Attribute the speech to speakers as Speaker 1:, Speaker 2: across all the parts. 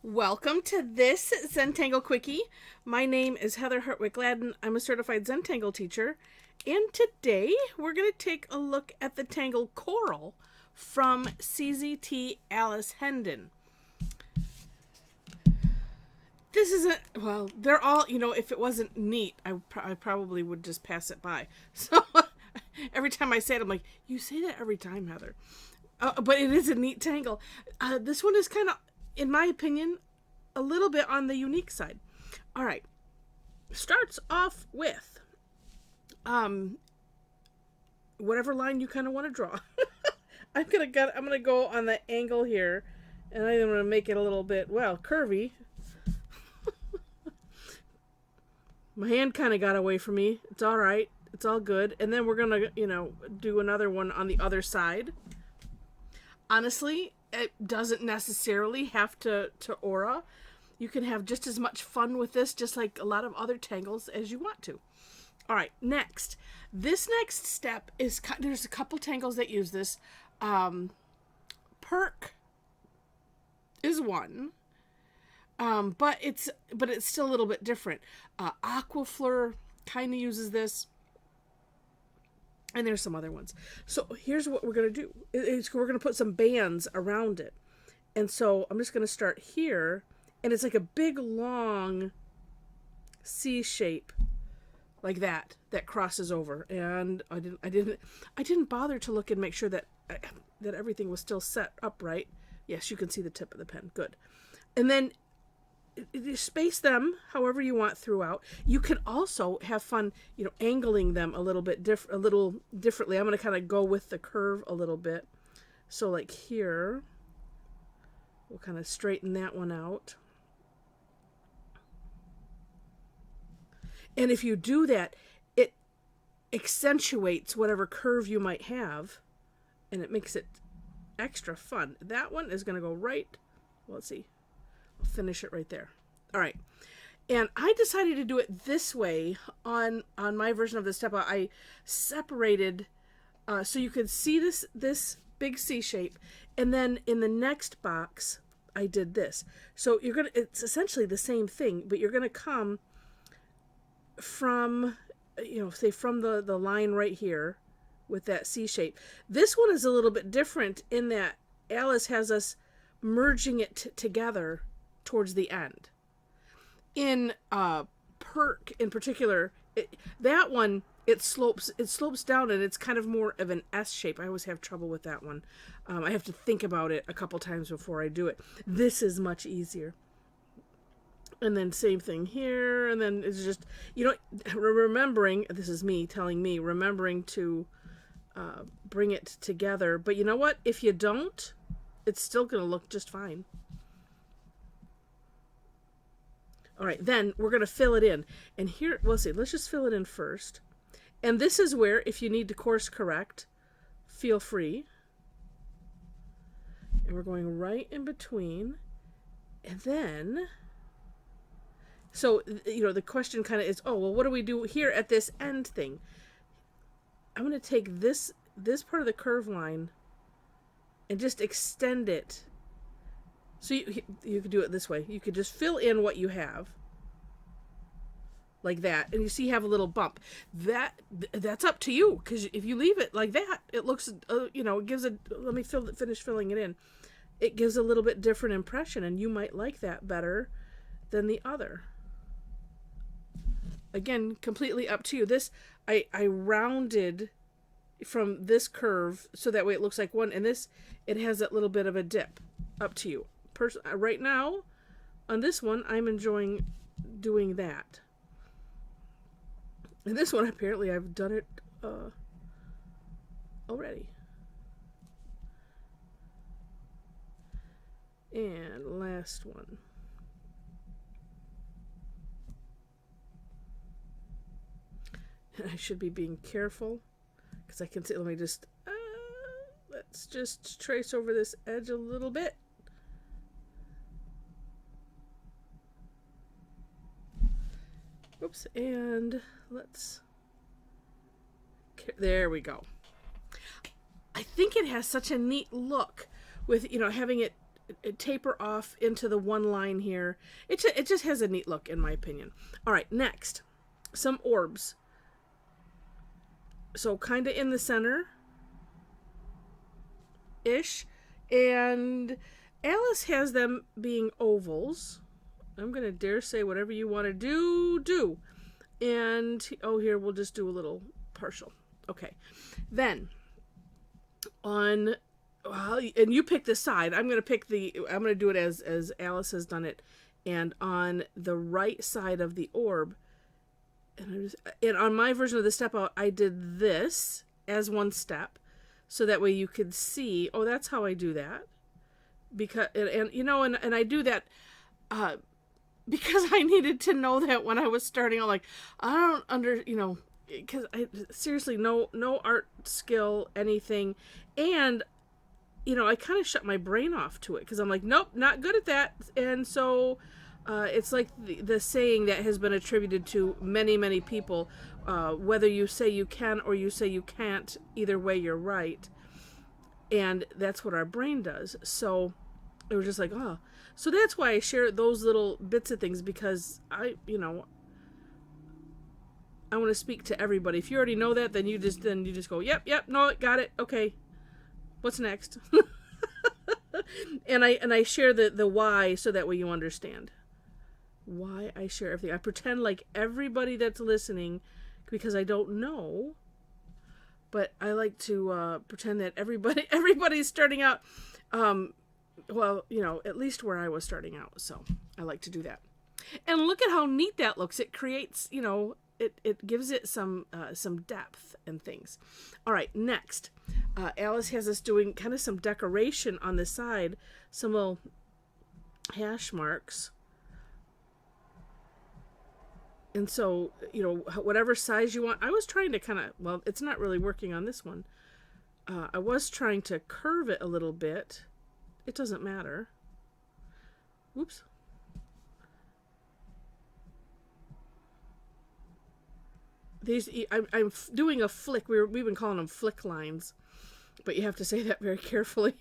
Speaker 1: Welcome to this Zentangle Quickie. My name is Heather Hartwick Gladden. I'm a Certified Zentangle Teacher. And today we're going to take a look at the Tangle Coral from CZT Alice Hendon. This isn't, well, they're all, if it wasn't neat, I probably would just pass it by. So every time I say it, I'm like, you say that every time, Heather. But it is a neat tangle. This one is kind of, in my opinion, a little bit on the unique side. All right. Starts off with whatever line you kind of want to draw. I'm gonna go on the angle here, and I'm gonna make it a little bit, well, curvy. My hand kind of got away from me. It's all right. It's all good. And then we're gonna, do another one on the other side. Honestly, it doesn't necessarily have to aura. You can have just as much fun with this, just like a lot of other tangles, as you want to. All right, next. This next step is, there's a couple tangles that use this. Perk is one, but it's still a little bit different. Aquafleur kind of uses this. And there's some other ones. So here's what we're going to do. We're going to put some bands around it. And so I'm just going to start here. And it's like a big, long C shape like that crosses over. And I didn't bother to look and make sure that everything was still set upright. Yes, you can see the tip of the pen. Good. And then you space them however you want throughout. You can also have fun, angling them a little differently. I'm going to kind of go with the curve a little bit. So like here, we'll kind of straighten that one out. And if you do that, it accentuates whatever curve you might have, and it makes it extra fun. That one is going to go right, let's see. Finish it right there. All right. And I decided to do it this way on my version of the step. I separated so you could see this big C shape, and then in the next box I did this. So it's essentially the same thing, but you're gonna come from say from the line right here with that C shape. This one is a little bit different in that Alice has us merging it together towards the end. In Perk in particular, that one it slopes down, and it's kind of more of an S shape. I always have trouble with that one. I have to think about it a couple times before I do it. This is much easier. And then same thing here, and then it's just remembering. This is me telling me remembering to bring it together. But you know what? If you don't, it's still going to look just fine. All right, then we're going to fill it in. And here, let's just fill it in first. And this is where, if you need to course correct, feel free. And we're going right in between. And then, so, the question kind of is, oh, well, what do we do here at this end thing? I'm going to take this part of the curve line and just extend it. So you could do it this way. You could just fill in what you have, like that, and you see you have a little bump. That's up to you, because if you leave it like that, it looks, it gives a. Let me finish filling it in. It gives a little bit different impression, and you might like that better than the other. Again, completely up to you. This I rounded from this curve so that way it looks like one, and this it has that little bit of a dip. Up to you. Right now, on this one, I'm enjoying doing that. And this one, apparently, I've done it already. And last one. I should be being careful, because I can see, let's just trace over this edge a little bit. Oops, and there we go. I think it has such a neat look with, having it taper off into the one line here. It just has a neat look, in my opinion. All right, next, some orbs. So kind of in the center-ish. And Alice has them being ovals. I'm going to dare say whatever you want to do. And, oh, here, we'll just do a little partial. Okay. Then, and you pick the side. I'm going to do it as Alice has done it. And on the right side of the orb, and on my version of the step out, I did this as one step. So that way you could see, oh, that's how I do that. Because, and I do that, because I needed to know that when I was starting out, like, I don't because I seriously, no art skill, anything. And, I kind of shut my brain off to it because I'm like, nope, not good at that. And so it's like the saying that has been attributed to many, many people, whether you say you can or you say you can't, either way you're right. And that's what our brain does. So it was just like, oh. So that's why I share those little bits of things, because I want to speak to everybody. If you already know that, then you just go, yep, no, got it, okay. What's next? and I share the why, so that way you understand why I share everything. I pretend like everybody that's listening, because I don't know, but I like to pretend that everybody's starting out. Well, at least where I was starting out. So I like to do that. And look at how neat that looks. It creates, it gives it some depth and things. All right, next, Alice has us doing kind of some decoration on the side, some little hash marks. And so, whatever size you want. I was trying to it's not really working on this one. I was trying to curve it a little bit. It doesn't matter. Whoops. I'm doing a flick. We've been calling them flick lines, but you have to say that very carefully.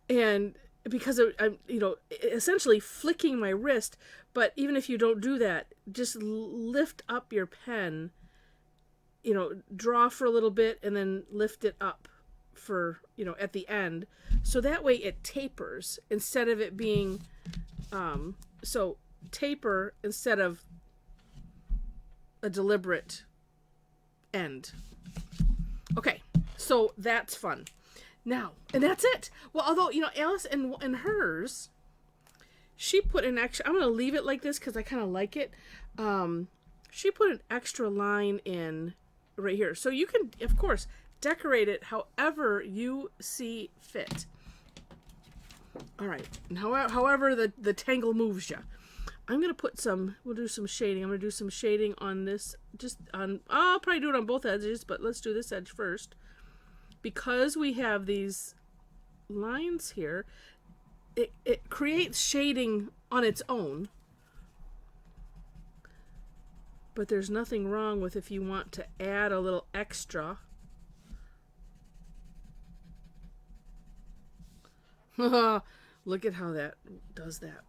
Speaker 1: And because I'm, essentially flicking my wrist, but even if you don't do that, just lift up your pen, draw for a little bit and then lift it up for, at the end. So that way it tapers instead of it being, so taper instead of a deliberate end. Okay, so that's fun. Now, and that's it. Well, although, Alice and hers, she put an extra, I'm going to leave it like this because I kind of like it. She put an extra line in right here. So you can, of course, decorate it however you see fit. All right. And however the tangle moves you. I'm going to put we'll do some shading. I'm going to do some shading on this, I'll probably do it on both edges, but let's do this edge first. Because we have these lines here, it creates shading on its own. But there's nothing wrong with if you want to add a little extra. Look at how that does that.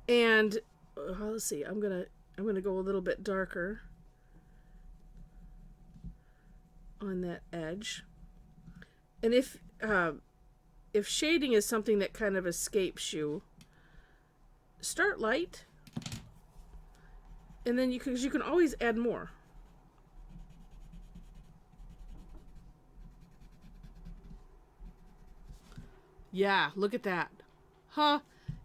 Speaker 1: And let's see, I'm gonna go a little bit darker on that edge. And if shading is something that kind of escapes you, start light, and then you can always add more. Yeah, look at that. Huh,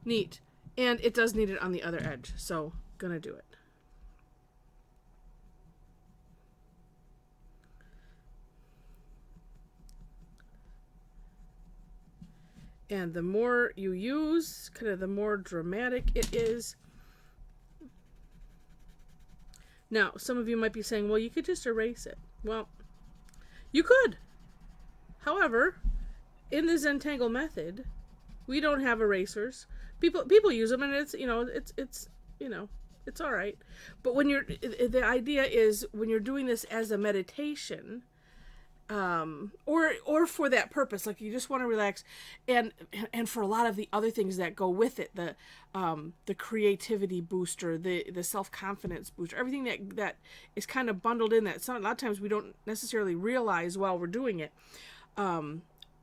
Speaker 1: neat. And it does need it on the other edge, so gonna do it. And the more you use, kind of the more dramatic it is. Now, some of you might be saying, well, you could just erase it. Well, you could. However, in the Zentangle method, we don't have erasers. People use them, and it's all right. But when the idea is when you're doing this as a meditation, or for that purpose, like you just want to relax, and for a lot of the other things that go with it, the creativity booster, the self-confidence booster, everything that is kind of bundled in, that a lot of times we don't necessarily realize while we're doing it.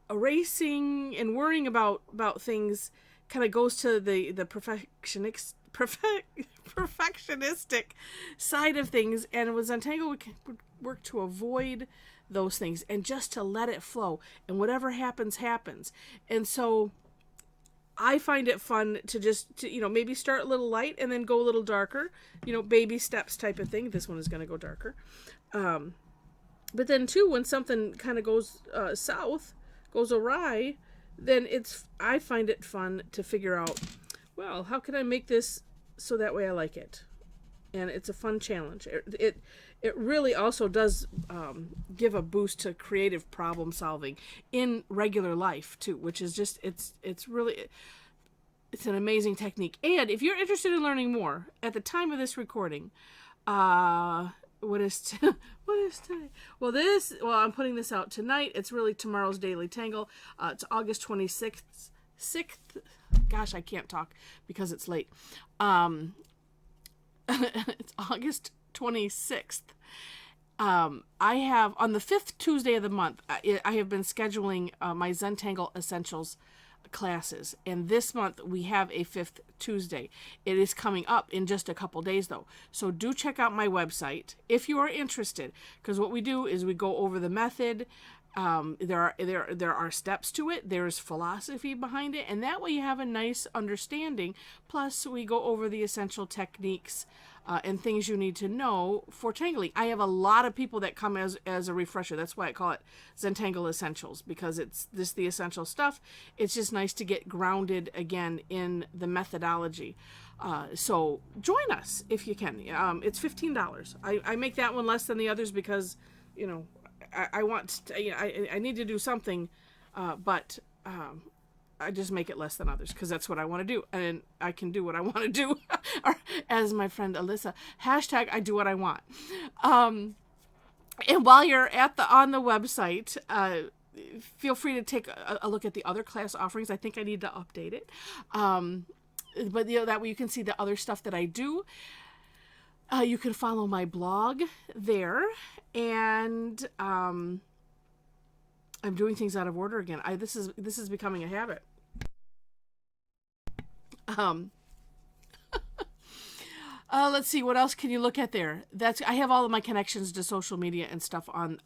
Speaker 1: Erasing and worrying about things kind of goes to the perfectionistic side of things, and with Zentangle we can work to avoid those things and just to let it flow, and whatever happens. And so I find it fun to just maybe start a little light and then go a little darker, baby steps type of thing. This one is going to go darker, but then too, when something kind of goes south, goes awry, then I find it fun to figure out, well, how can I make this so that way I like it? And it's a fun challenge. It really also does give a boost to creative problem solving in regular life too, which is just it's an amazing technique. And if you're interested in learning more, at the time of this recording, what is today? Well, I'm putting this out tonight. It's really tomorrow's Daily Tangle. It's August 26th. Gosh, I can't talk because it's late. It's August 26th. I have, on the 5th Tuesday of the month, I have been scheduling my Zentangle Essentials classes, and this month we have a 5th Tuesday. It is coming up in just a couple days though, so do check out my website if you are interested, because what we do is we go over the method. There are steps to it, there's philosophy behind it, and that way you have a nice understanding. Plus we go over the essential techniques and things you need to know for tangling. I have a lot of people that come as a refresher. That's why I call it Zentangle Essentials, because it's the essential stuff. It's just nice to get grounded again in the methodology. So join us if you can. It's $15. I make that one less than the others because, I want to, I need to do something, but I just make it less than others because that's what I want to do, and I can do what I want to do. Or, as my friend Alyssa, hashtag I do what I want. And while you're on the website, feel free to take a look at the other class offerings. I think I need to update it, but that way you can see the other stuff that I do. You can follow my blog there, and I'm doing things out of order again. This is becoming a habit. Let's see, what else can you look at there? I have all of my connections to social media and stuff on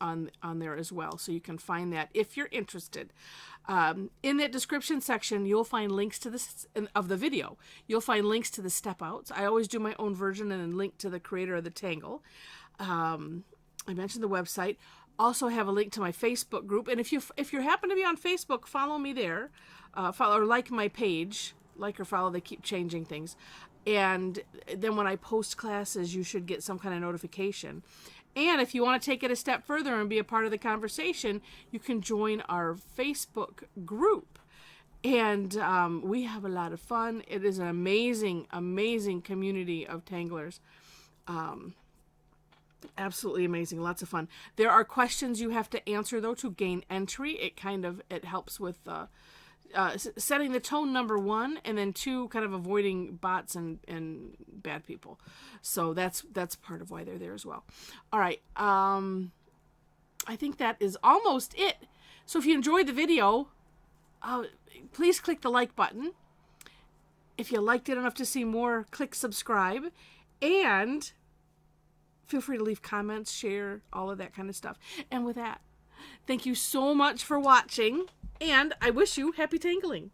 Speaker 1: there as well, so you can find that if you're interested. In that description section, you'll find links to of the video. You'll find links to the step outs. I always do my own version and then link to the creator of the Tangle. I mentioned the website. Also have a link to my Facebook group, and if you happen to be on Facebook, follow me there. Follow or like my page. Like or follow, they keep changing things. And then when I post classes, you should get some kind of notification. And if you want to take it a step further and be a part of the conversation, you can join our Facebook group. And we have a lot of fun. It is an amazing, amazing community of tanglers. Absolutely amazing. Lots of fun. There are questions you have to answer, though, to gain entry. It helps with setting the tone, number one, and then two, kind of avoiding bots and bad people. So that's part of why they're there as well. All right. I think that is almost it. So if you enjoyed the video, please click the like button. If you liked it enough to see more, click subscribe, and feel free to leave comments, share, all of that kind of stuff. And with that, thank you so much for watching, and I wish you happy tangling.